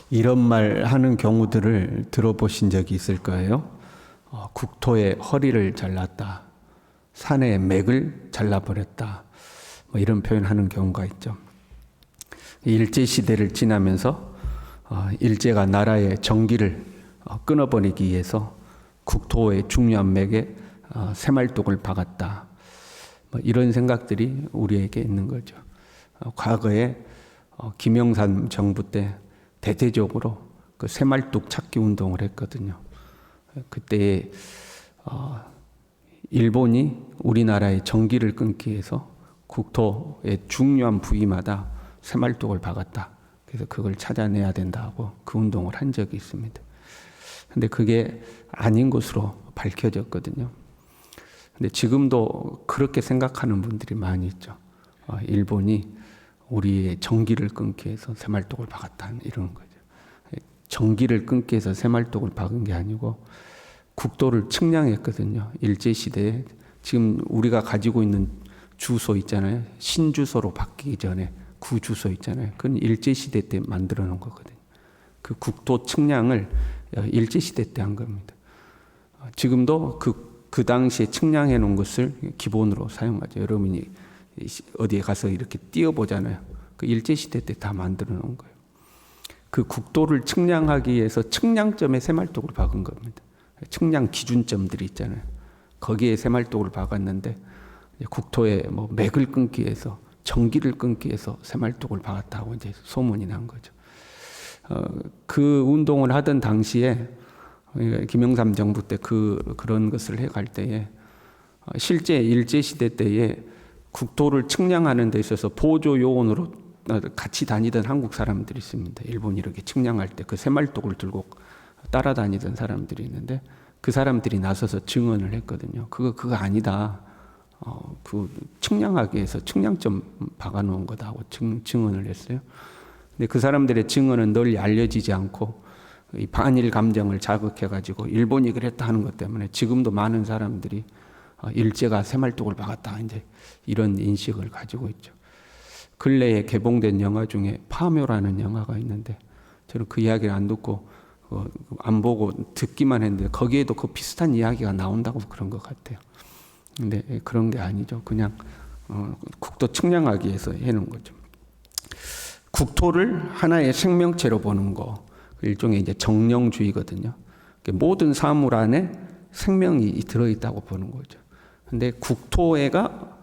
이런 말 하는 경우들을 들어보신 적이 있을 거예요. 국토의 허리를 잘랐다. 산의 맥을 잘라버렸다. 뭐 이런 표현하는 경우가 있죠. 일제시대를 지나면서 일제가 나라의 정기를 끊어버리기 위해서 국토의 중요한 맥에 새말뚝을 박았다. 뭐 이런 생각들이 우리에게 있는 거죠. 과거에 김영삼 정부 때 대대적으로 그 새말뚝 찾기 운동을 했거든요. 그때 일본이 우리나라의 정기를 끊기 위해서 국토의 중요한 부위마다 새말뚝을 박았다. 그래서 그걸 찾아내야 된다고 그 운동을 한 적이 있습니다. 근데 그게 아닌 것으로 밝혀졌거든요. 근데 지금도 그렇게 생각하는 분들이 많이 있죠. 일본이 우리의 정기를 끊기 위해서 새말뚝을 박았다 이런 거죠. 정기를 끊기 위해서 새말뚝을 박은 게 아니고 국토를 측량했거든요. 일제시대에 지금 우리가 가지고 있는 주소 있잖아요. 신주소로 바뀌기 전에 구주소 있잖아요. 그건 일제시대 때 만들어 놓은 거거든요. 그 국토 측량을 일제시대 때 한 겁니다. 지금도 그 당시에 측량해 놓은 것을 기본으로 사용하죠. 여러분이 어디에 가서 이렇게 띄워보잖아요. 그 일제시대 때 다 만들어 놓은 거예요. 그 국토를 측량하기 위해서 측량점에 새말뚝을 박은 겁니다. 측량 기준점들이 있잖아요. 거기에 새말뚝을 박았는데 국토에 뭐 맥을 끊기 위해서 전기를 끊기 위해서 새말뚝을 박았다고 이제 소문이 난 거죠. 그 운동을 하던 당시에 김영삼 정부 때 그런 것을 해갈 때에 실제 일제시대 때에 국토를 측량하는 데 있어서 보조 요원으로 같이 다니던 한국 사람들이 있습니다. 일본이 이렇게 측량할 때 그 새말뚝을 들고 따라다니던 사람들이 있는데 그 사람들이 나서서 증언을 했거든요. 그거 아니다. 그 측량하기 위해서 측량점 박아놓은 거다 하고 증언을 했어요. 근데 그 사람들의 증언은 널리 알려지지 않고 이 반일 감정을 자극해가지고 일본이 그랬다 하는 것 때문에 지금도 많은 사람들이 일제가 새말뚝을 박았다 이제 이런 인식을 가지고 있죠. 근래에 개봉된 영화 중에 파묘라는 영화가 있는데 저는 그 이야기를 안 듣고 안 보고 듣기만 했는데 거기에도 그 비슷한 이야기가 나온다고 그런 것 같아요. 근데 그런 게 아니죠. 그냥 국토 측량하기 위해서 해놓은 거죠. 국토를 하나의 생명체로 보는 거 일종의 이제 정령주의거든요. 모든 사물 안에 생명이 들어있다고 보는 거죠. 근데 국토에가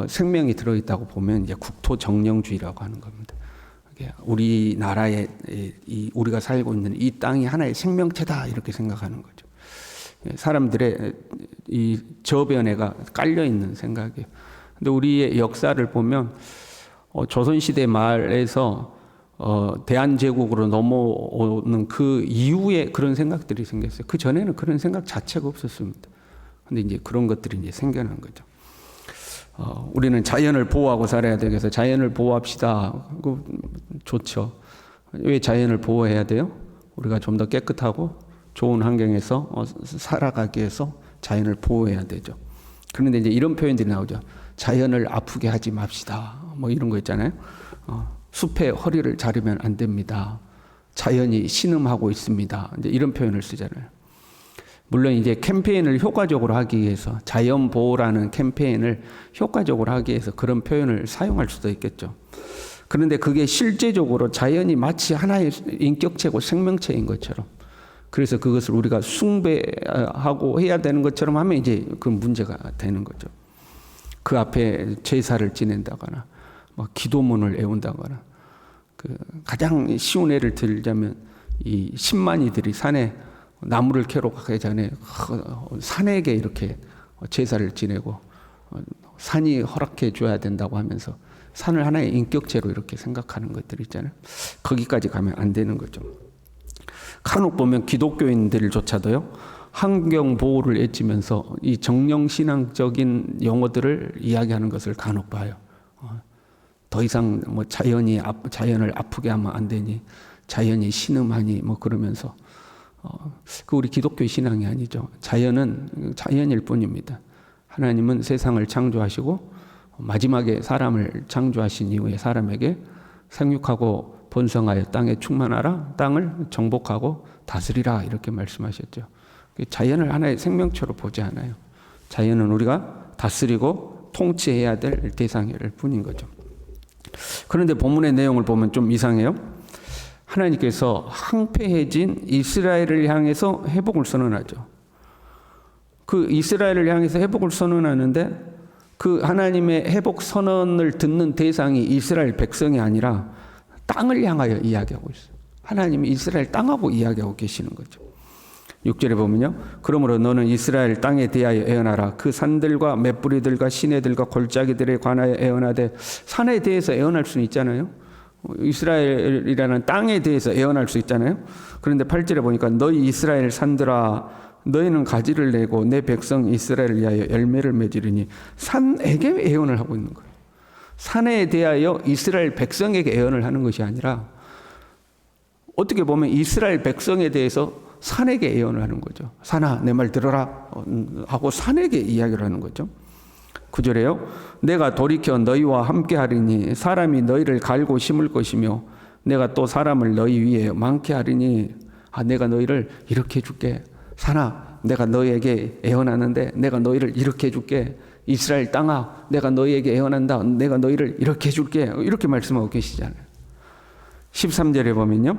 생명이 들어있다고 보면 이제 국토 정령주의라고 하는 겁니다. 우리나라에 우리가 살고 있는 이 땅이 하나의 생명체다 이렇게 생각하는 거죠. 사람들의 이 저변에가 깔려 있는 생각이에요. 근데 우리의 역사를 보면 조선시대 말에서 대한제국으로 넘어오는 그 이후에 그런 생각들이 생겼어요. 그 전에는 그런 생각 자체가 없었습니다. 근데 이제 그런 것들이 이제 생겨난 거죠. 우리는 자연을 보호하고 살아야 되겠어. 자연을 보호합시다. 좋죠. 왜 자연을 보호해야 돼요? 우리가 좀 더 깨끗하고 좋은 환경에서 살아가기 위해서 자연을 보호해야 되죠. 그런데 이제 이런 표현들이 나오죠. 자연을 아프게 하지 맙시다. 뭐 이런 거 있잖아요. 숲의 허리를 자르면 안 됩니다. 자연이 신음하고 있습니다. 이제 이런 표현을 쓰잖아요. 물론 이제 캠페인을 효과적으로 하기 위해서 자연 보호라는 캠페인을 효과적으로 하기 위해서 그런 표현을 사용할 수도 있겠죠. 그런데 그게 실제적으로 자연이 마치 하나의 인격체고 생명체인 것처럼 그래서 그것을 우리가 숭배하고 해야 되는 것처럼 하면 이제 그 문제가 되는 거죠. 그 앞에 제사를 지낸다거나 뭐 기도문을 애운다거나 가장 쉬운 예를 들자면 이 신만이들이 산에 나무를 캐러 가기 전에 산에게 이렇게 제사를 지내고 산이 허락해 줘야 된다고 하면서 산을 하나의 인격체로 이렇게 생각하는 것들 있잖아요. 거기까지 가면 안 되는 거죠. 간혹 보면 기독교인들조차도요 환경 보호를 애쓰면서 이 정령신앙적인 용어들을 이야기하는 것을 간혹 봐요. 더 이상 뭐 자연을 아프게 하면 안 되니 자연이 신음하니 뭐 그러면서 그 우리 기독교 신앙이 아니죠. 자연은 자연일 뿐입니다. 하나님은 세상을 창조하시고 마지막에 사람을 창조하신 이후에 사람에게 생육하고 번성하여 땅에 충만하라. 땅을 정복하고 다스리라. 이렇게 말씀하셨죠. 자연을 하나의 생명체로 보지 않아요. 자연은 우리가 다스리고 통치해야 될 대상일 뿐인 거죠. 그런데 본문의 내용을 보면 좀 이상해요. 하나님께서 황폐해진 이스라엘을 향해서 회복을 선언하죠. 그 이스라엘을 향해서 회복을 선언하는데 그 하나님의 회복 선언을 듣는 대상이 이스라엘 백성이 아니라 땅을 향하여 이야기하고 있어요. 하나님이 이스라엘 땅하고 이야기하고 계시는 거죠. 6절에 보면요. 그러므로 너는 이스라엘 땅에 대하여 애언하라. 그 산들과 맷뿌리들과 시내들과 골짜기들에 관하여 애언하되, 산에 대해서 애언할 수는 있잖아요. 이스라엘이라는 땅에 대해서 애언할 수 있잖아요. 그런데 8절에 보니까 너희 이스라엘 산들아 너희는 가지를 내고 내 백성 이스라엘을 위하여 열매를 맺으리니, 산에게 애언을 하고 있는 거예요. 산에 대하여 이스라엘 백성에게 애언을 하는 것이 아니라 어떻게 보면 이스라엘 백성에 대해서 산에게 애언을 하는 거죠. 산아 내 말 들어라 하고 산에게 이야기를 하는 거죠. 9절에요. 내가 돌이켜 너희와 함께 하리니 사람이 너희를 갈고 심을 것이며 내가 또 사람을 너희 위에 많게 하리니, 내가 너희를 이렇게 해줄게. 산아 내가 너희에게 애언하는데 내가 너희를 이렇게 해줄게. 이스라엘 땅아 내가 너희에게 애언한다. 내가 너희를 이렇게 해줄게. 이렇게 말씀하고 계시잖아요. 13절에 보면요.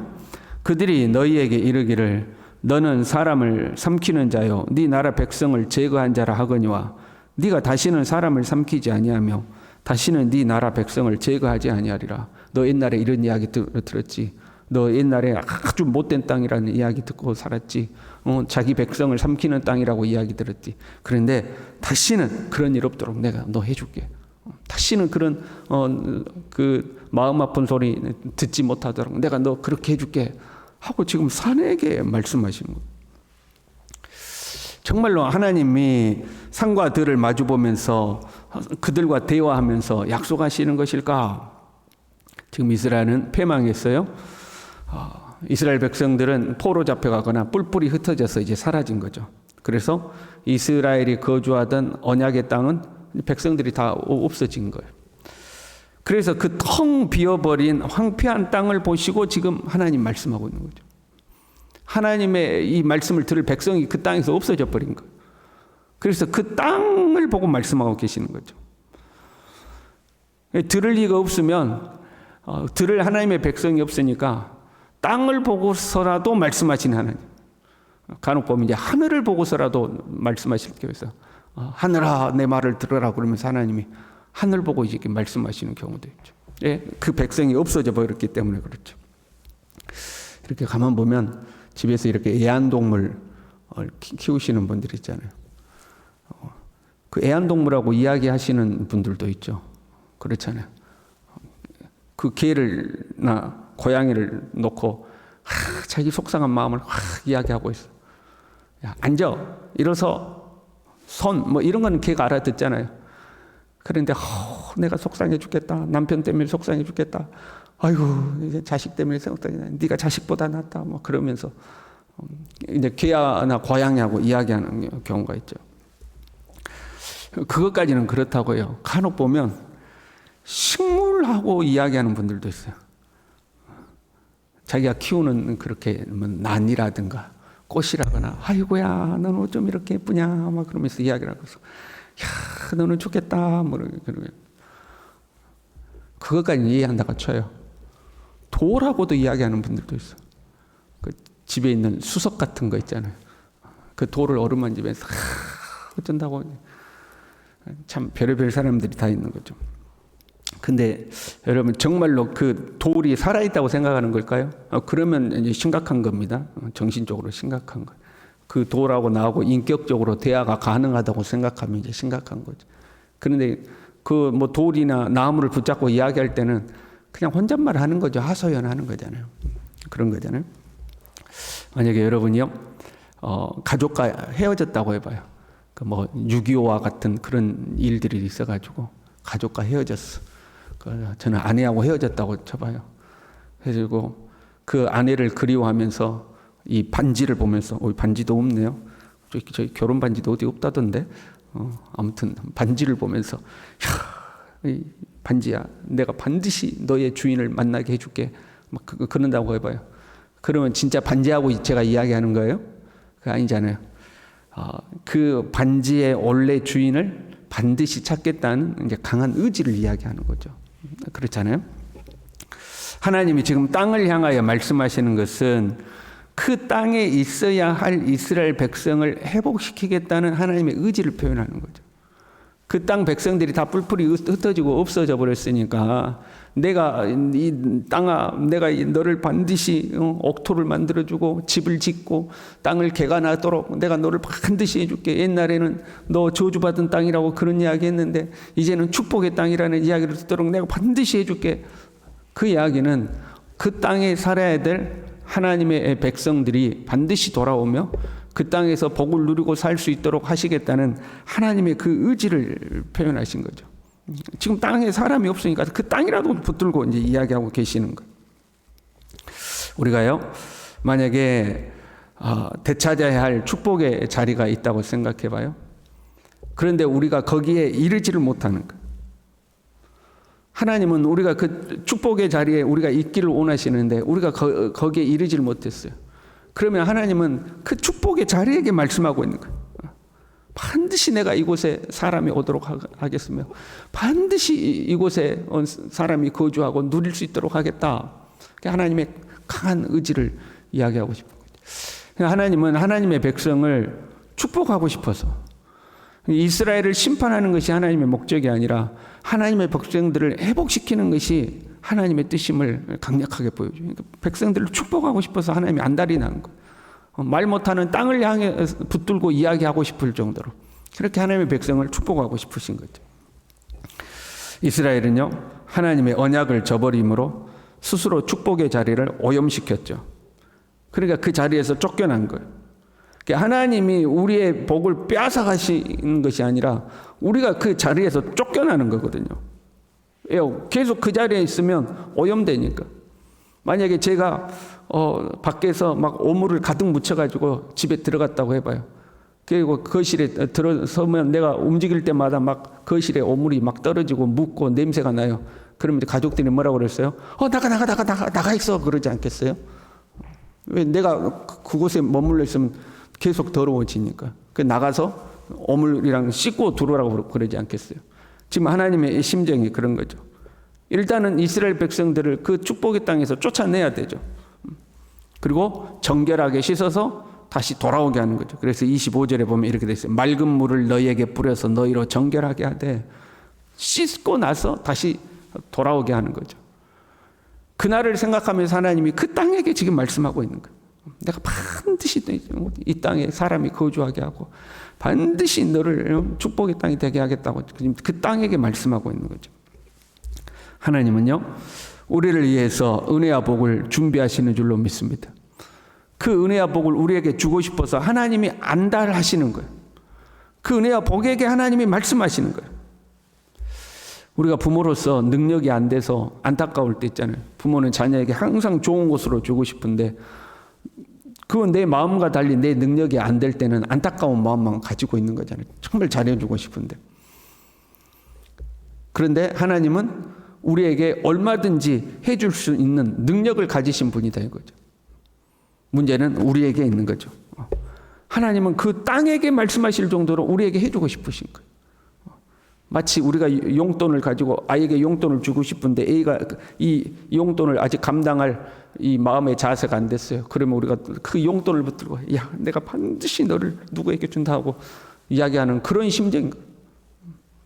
그들이 너희에게 이르기를 너는 사람을 삼키는 자요 네 나라 백성을 제거한 자라 하거니와 네가 다시는 사람을 삼키지 아니하며 다시는 네 나라 백성을 제거하지 아니하리라. 너 옛날에 이런 이야기 들었지. 너 옛날에 아주 못된 땅이라는 이야기 듣고 살았지. 자기 백성을 삼키는 땅이라고 이야기 들었지. 그런데 다시는 그런 일 없도록 내가 너 해줄게. 다시는 그런 그 마음 아픈 소리 듣지 못하도록 내가 너 그렇게 해줄게 하고 지금 산에게 말씀하시는 거예요. 정말로 하나님이 산과 들을 마주보면서 그들과 대화하면서 약속하시는 것일까? 지금 이스라엘은 패망했어요. 이스라엘 백성들은 포로 잡혀가거나 뿔뿔이 흩어져서 이제 사라진 거죠. 그래서 이스라엘이 거주하던 언약의 땅은 백성들이 다 없어진 거예요. 그래서 그 텅 비어버린 황폐한 땅을 보시고 지금 하나님 말씀하고 있는 거죠. 하나님의 이 말씀을 들을 백성이 그 땅에서 없어져 버린 거예요. 그래서 그 땅을 보고 말씀하고 계시는 거죠. 들을 리가 없으면 들을 하나님의 백성이 없으니까 땅을 보고서라도 말씀하시는 하나님. 간혹 보면 이제 하늘을 보고서라도 말씀하실 때에서 하늘아 내 말을 들으라 그러면서 하나님이 하늘 보고 이렇게 말씀하시는 경우도 있죠. 예, 그 백성이 없어져 버렸기 때문에 그렇죠. 이렇게 가만 보면 집에서 이렇게 애완동물 키우시는 분들 있잖아요. 그 애완동물하고 이야기하시는 분들도 있죠. 그렇잖아요. 그 개를나 고양이를 놓고 자기 속상한 마음을 이야기하고 있어. 야, 앉아, 일어서, 손, 뭐 이런 건 걔가 알아듣잖아요. 그런데 내가 속상해 죽겠다. 남편 때문에 속상해 죽겠다. 아이고 이제 자식 때문에 속상해. 네가 자식보다 낫다. 뭐 그러면서 이제 개나 고양이하고 이야기하는 경우가 있죠. 그것까지는 그렇다고요. 간혹 보면 식물하고 이야기하는 분들도 있어요. 자기가 키우는 그렇게 난이라든가 꽃이라거나 아이고야 너는 어쩜 이렇게 예쁘냐 막 그러면서 이야기를 하고서 야 너는 좋겠다 뭐 그러면 그것까지 이해한다고 쳐요. 돌하고도 이야기하는 분들도 있어. 그 집에 있는 수석 같은 거 있잖아요. 그 돌을 어루만지면서 어쩐다고. 참 별의별 사람들이 다 있는 거죠. 근데 여러분 정말로 그 돌이 살아있다고 생각하는 걸까요? 그러면 이제 심각한 겁니다. 정신적으로 심각한 거예요. 그 돌하고 나하고 인격적으로 대화가 가능하다고 생각하면 이제 심각한 거죠. 그런데 그 뭐 돌이나 나무를 붙잡고 이야기할 때는 그냥 혼잣말 하는 거죠. 하소연 하는 거잖아요. 그런 거잖아요. 만약에 여러분이요, 가족과 헤어졌다고 해봐요. 그 뭐 6.25와 같은 그런 일들이 있어가지고 가족과 헤어졌어. 저는 아내하고 헤어졌다고 쳐봐요. 그래가지고 그 아내를 그리워하면서 이 반지를 보면서 반지도 없네요. 저희 결혼 반지도 어디 없다던데. 아무튼 반지를 보면서 이 반지야 내가 반드시 너의 주인을 만나게 해줄게. 막 그런다고 해봐요. 그러면 진짜 반지하고 제가 이야기하는 거예요? 그거 아니잖아요. 그 반지의 원래 주인을 반드시 찾겠다는 이제 강한 의지를 이야기하는 거죠. 그렇잖아요. 하나님이 지금 땅을 향하여 말씀하시는 것은 그 땅에 있어야 할 이스라엘 백성을 회복시키겠다는 하나님의 의지를 표현하는 거죠. 그 땅 백성들이 다 뿔뿔이 흩어지고 없어져 버렸으니까 내가 이 땅아, 내가 너를 반드시 옥토를 만들어주고 집을 짓고 땅을 개가 나도록 내가 너를 반드시 해줄게. 옛날에는 너 저주받은 땅이라고 그런 이야기 했는데 이제는 축복의 땅이라는 이야기를 듣도록 내가 반드시 해줄게. 그 이야기는 그 땅에 살아야 될 하나님의 백성들이 반드시 돌아오며 그 땅에서 복을 누리고 살 수 있도록 하시겠다는 하나님의 그 의지를 표현하신 거죠. 지금 땅에 사람이 없으니까 그 땅이라도 붙들고 이제 이야기하고 계시는 거예요. 우리가요, 만약에 되찾아야 할 축복의 자리가 있다고 생각해 봐요. 그런데 우리가 거기에 이르지를 못하는 거예요. 하나님은 우리가 그 축복의 자리에 우리가 있기를 원하시는데 우리가 거기에 이르지를 못했어요. 그러면 하나님은 그 축복의 자리에게 말씀하고 있는 거예요. 반드시 내가 이곳에 사람이 오도록 하겠으며 반드시 이곳에 사람이 거주하고 누릴 수 있도록 하겠다. 하나님의 강한 의지를 이야기하고 싶은 거죠. 하나님은 하나님의 백성을 축복하고 싶어서 이스라엘을 심판하는 것이 하나님의 목적이 아니라 하나님의 백성들을 회복시키는 것이 하나님의 뜻임을 강력하게 보여줘요. 그러니까 백성들을 축복하고 싶어서 하나님이 안달이 난 거예요. 말 못하는 땅을 향해 붙들고 이야기하고 싶을 정도로 그렇게 하나님의 백성을 축복하고 싶으신 거죠. 이스라엘은요, 하나님의 언약을 저버림으로 스스로 축복의 자리를 오염시켰죠. 그러니까 그 자리에서 쫓겨난 거예요. 하나님이 우리의 복을 빼앗아 가시는 것이 아니라 우리가 그 자리에서 쫓겨나는 거거든요. 왜요? 계속 그 자리에 있으면 오염되니까. 만약에 제가 밖에서 막 오물을 가득 묻혀가지고 집에 들어갔다고 해봐요. 그리고 거실에 들어서면 내가 움직일 때마다 막 거실에 오물이 막 떨어지고 묻고 냄새가 나요. 그러면 가족들이 뭐라고 그랬어요? 나가 있어. 그러지 않겠어요? 왜 내가 그곳에 머물러 있으면 계속 더러워지니까. 나가서 오물이랑 씻고 들어오라고 그러지 않겠어요? 지금 하나님의 심정이 그런 거죠. 일단은 이스라엘 백성들을 그 축복의 땅에서 쫓아내야 되죠. 그리고 정결하게 씻어서 다시 돌아오게 하는 거죠. 그래서 25절에 보면 이렇게 돼 있어요. 맑은 물을 너희에게 뿌려서 너희로 정결하게 하되 씻고 나서 다시 돌아오게 하는 거죠. 그날을 생각하면서 하나님이 그 땅에게 지금 말씀하고 있는 거예요. 내가 반드시 이 땅에 사람이 거주하게 하고 반드시 너를 축복의 땅이 되게 하겠다고 그 땅에게 말씀하고 있는 거죠. 하나님은요, 우리를 위해서 은혜와 복을 준비하시는 줄로 믿습니다. 그 은혜와 복을 우리에게 주고 싶어서 하나님이 안달하시는 거예요. 그 은혜와 복에게 하나님이 말씀하시는 거예요. 우리가 부모로서 능력이 안 돼서 안타까울 때 있잖아요. 부모는 자녀에게 항상 좋은 것으로 주고 싶은데 그건 내 마음과 달리 내 능력이 안 될 때는 안타까운 마음만 가지고 있는 거잖아요. 정말 잘해주고 싶은데. 그런데 하나님은 우리에게 얼마든지 해줄 수 있는 능력을 가지신 분이다 이거죠. 문제는 우리에게 있는 거죠. 하나님은 그 땅에게 말씀하실 정도로 우리에게 해주고 싶으신 거예요. 마치 우리가 용돈을 가지고 아이에게 용돈을 주고 싶은데 A가 이 용돈을 아직 감당할 이 마음의 자세가 안 됐어요. 그러면 우리가 그 용돈을 붙들고 야, 내가 반드시 너를 누구에게 준다 하고 이야기하는 그런 심정인 거예요.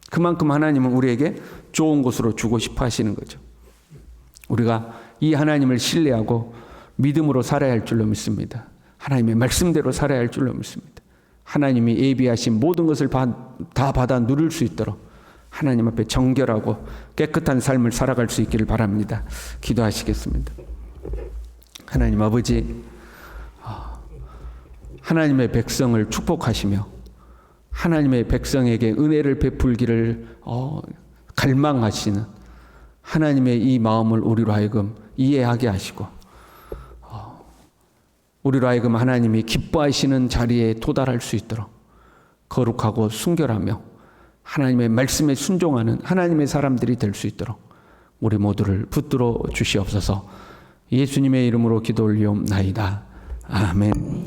그만큼 하나님은 우리에게 좋은 것으로 주고 싶어 하시는 거죠. 우리가 이 하나님을 신뢰하고 믿음으로 살아야 할 줄로 믿습니다. 하나님의 말씀대로 살아야 할 줄로 믿습니다. 하나님이 예비하신 모든 것을 다 받아 누릴 수 있도록 하나님 앞에 정결하고 깨끗한 삶을 살아갈 수 있기를 바랍니다. 기도하시겠습니다. 하나님 아버지, 하나님의 백성을 축복하시며 하나님의 백성에게 은혜를 베풀기를 갈망하시는 하나님의 이 마음을 우리로 하여금 이해하게 하시고 우리로 하여금 하나님이 기뻐하시는 자리에 도달할 수 있도록 거룩하고 순결하며 하나님의 말씀에 순종하는 하나님의 사람들이 될 수 있도록 우리 모두를 붙들어 주시옵소서. 예수님의 이름으로 기도 올리옵나이다. 아멘.